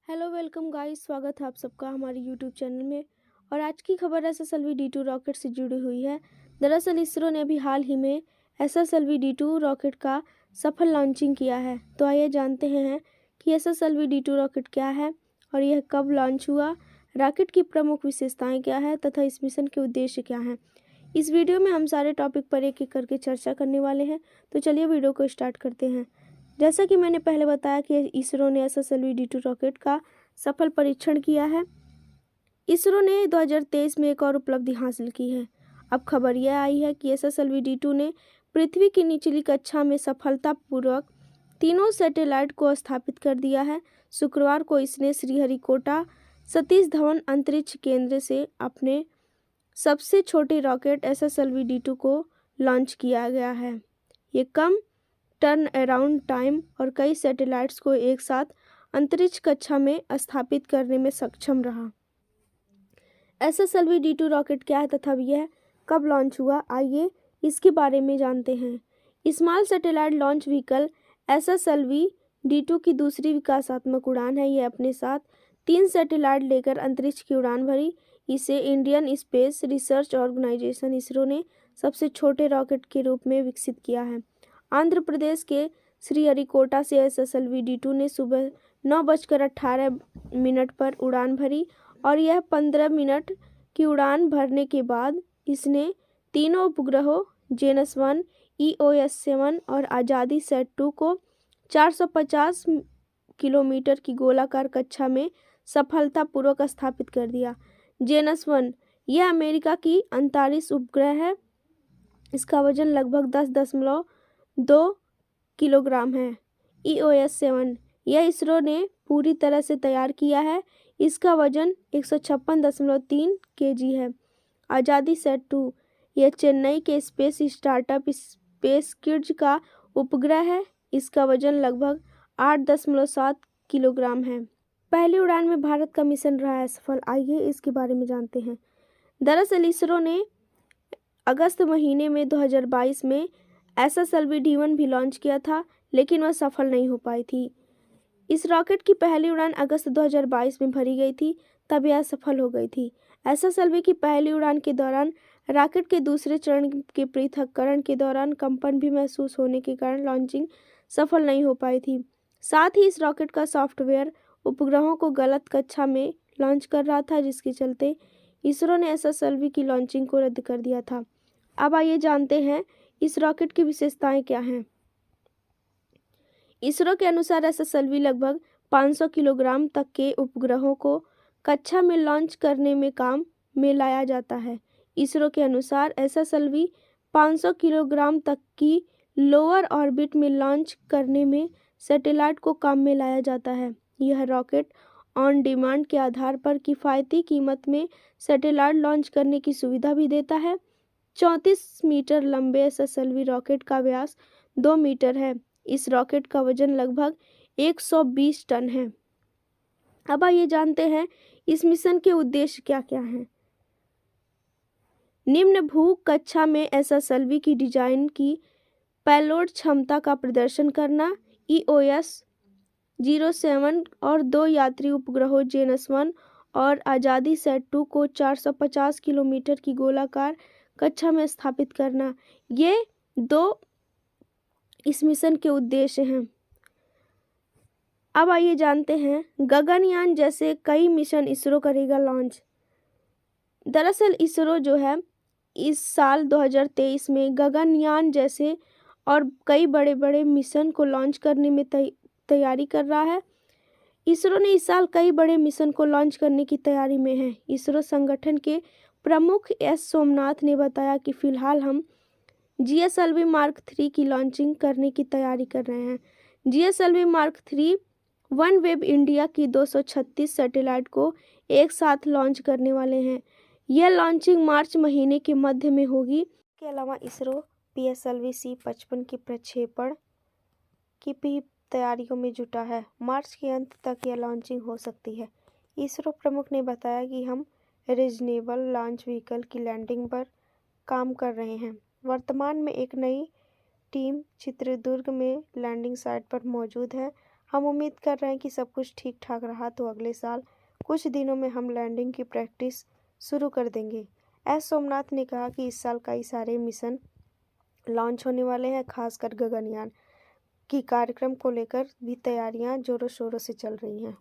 Hello welcome guys, स्वागत है आप सबका हमारे यूट्यूब चैनल में। और आज की खबर SSLV D2 रॉकेट से जुड़ी हुई है। दरअसल इसरो ने अभी हाल ही में SSLV D2 रॉकेट का सफल लॉन्चिंग किया है। तो आइए जानते हैं कि SSLV D2 रॉकेट क्या है और यह कब लॉन्च हुआ, रॉकेट की प्रमुख विशेषताएं क्या है तथा इस मिशन के उद्देश्य क्या हैं। इस वीडियो में हम सारे टॉपिक पर एक एक करके चर्चा करने वाले हैं। तो चलिए वीडियो को स्टार्ट करते हैं। जैसा कि मैंने पहले बताया कि इसरो ने SSLV D2 रॉकेट का सफल परीक्षण किया है। इसरो ने 2023 में एक और उपलब्धि हासिल की है। अब खबर यह आई है कि SSLV D2 ने पृथ्वी की निचली कक्षा में सफलतापूर्वक तीनों सैटेलाइट को स्थापित कर दिया है। शुक्रवार को इसने श्रीहरिकोटा सतीश धवन अंतरिक्ष केंद्र से अपने सबसे छोटे रॉकेट SSLV D2 को लॉन्च किया गया है। ये कम टर्न अराउंड टाइम और कई सैटेलाइट्स को एक साथ अंतरिक्ष कक्षा में स्थापित करने में सक्षम रहा। SSLV D2 रॉकेट क्या है तथा यह कब लॉन्च हुआ, आइए इसके बारे में जानते हैं। Small satellite launch vehicle SSLV D2 की दूसरी विकासात्मक उड़ान है। यह अपने साथ 3 सैटेलाइट लेकर अंतरिक्ष की उड़ान भरी। इसे Indian space research organisation ISRO ने सबसे छोटे रॉकेट के रूप में विकसित किया है। आंध्र प्रदेश के श्रीहरिकोटा से SSLV D2 ने सुबह 9:18 पर उड़ान भरी और यह 15 मिनट की उड़ान भरने के बाद इसने तीनों उपग्रहों जेनस 1, EOS 7 और आज़ादी सेट 2 को 450 किलोमीटर की गोलाकार कक्षा में सफलतापूर्वक स्थापित कर दिया। जेनस 1 यह अमेरिका की अंतरिक्ष उपग्रह है। इसका वजन लगभग 10.2 किलोग्राम है। EOS 7 यह इसरो ने पूरी तरह से तैयार किया है। इसका वजन 156.3 kg है। आज़ादी सेट 2 यह चेन्नई के स्पेस स्टार्टअप स्पेस किड्स का उपग्रह है। इसका वजन लगभग 8.7 किलोग्राम है। पहली उड़ान में भारत का मिशन रहा है सफल, आइए इसके बारे में जानते हैं। दरअसल इसरो ने अगस्त महीने में 2022 में SSLV D1 भी लॉन्च किया था, लेकिन वह सफल नहीं हो पाई थी। इस रॉकेट की पहली उड़ान अगस्त 2022 में भरी गई थी, तब यह सफल हो गई थी। SSLV की पहली उड़ान के दौरान रॉकेट के दूसरे चरण के पृथक्करण के दौरान कंपन भी महसूस होने के कारण लॉन्चिंग सफल नहीं हो पाई थी। साथ ही इस रॉकेट का सॉफ्टवेयर उपग्रहों को गलत कक्षा में लॉन्च कर रहा था, जिसके चलते इसरो ने SSLV की लॉन्चिंग को रद्द कर दिया था। अब आइए जानते हैं इस रॉकेट की विशेषताएं क्या हैं। इसरो के अनुसार SSLV लगभग 500 किलोग्राम तक के उपग्रहों को कक्षा में लॉन्च करने में काम में लाया जाता है। इसरो के अनुसार SSLV 500 किलोग्राम तक की लोअर ऑर्बिट में लॉन्च करने में सैटेलाइट को काम में लाया जाता है। यह रॉकेट ऑन डिमांड के आधार पर किफ़ायती कीमत में सैटेलाइट लॉन्च करने की सुविधा भी देता है। 34 मीटर लंबे SSLV रॉकेट का व्यास 2 मीटर है। इस रॉकेट का वजन लगभग 120 टन है। अब आइए जानते हैं इस मिशन के उद्देश्य क्या क्या हैं। निम्न भू कक्षा में SSLV की डिजाइन की पेलोड क्षमता का प्रदर्शन करना। EOS 07 और 2 यात्री उपग्रहों जेनस 1 और आज़ादी सेट 2 को 450 किलोमीटर की गोलाकार कक्षा में स्थापित करना। ये 2 इस मिशन के उद्देश्य हैं। अब आइए जानते हैं गगनयान जैसे कई मिशन इसरो करेगा लॉन्च। दरअसल इसरो जो है इस साल 2023 में गगनयान जैसे और कई बड़े बड़े मिशन को लॉन्च करने में तैयारी कर रहा है। इसरो ने इस साल कई बड़े मिशन को लॉन्च करने की तैयारी में है। इसरो संगठन के प्रमुख S सोमनाथ ने बताया कि फिलहाल हम GSLV Mark 3 की लॉन्चिंग करने की तैयारी कर रहे हैं। GSLV Mark 3 OneWeb इंडिया की 236 सैटेलाइट को एक साथ लॉन्च करने वाले हैं। यह लॉन्चिंग मार्च महीने के मध्य में होगी। इसके अलावा इसरो PSLV C55 के प्रक्षेपण की भी तैयारियों में जुटा है। मार्च के अंत तक यह लॉन्चिंग हो सकती है। इसरो प्रमुख ने बताया कि हम रीजनेबल लॉन्च व्हीकल की लैंडिंग पर काम कर रहे हैं। वर्तमान में एक नई टीम चित्रदुर्ग में लैंडिंग साइट पर मौजूद है। हम उम्मीद कर रहे हैं कि सब कुछ ठीक ठाक रहा तो अगले साल कुछ दिनों में हम लैंडिंग की प्रैक्टिस शुरू कर देंगे। एस सोमनाथ ने कहा कि इस साल कई सारे मिशन लॉन्च होने वाले हैं, खासकर गगनयान की कार्यक्रम को लेकर भी तैयारियां जोरों शोरों से चल रही हैं।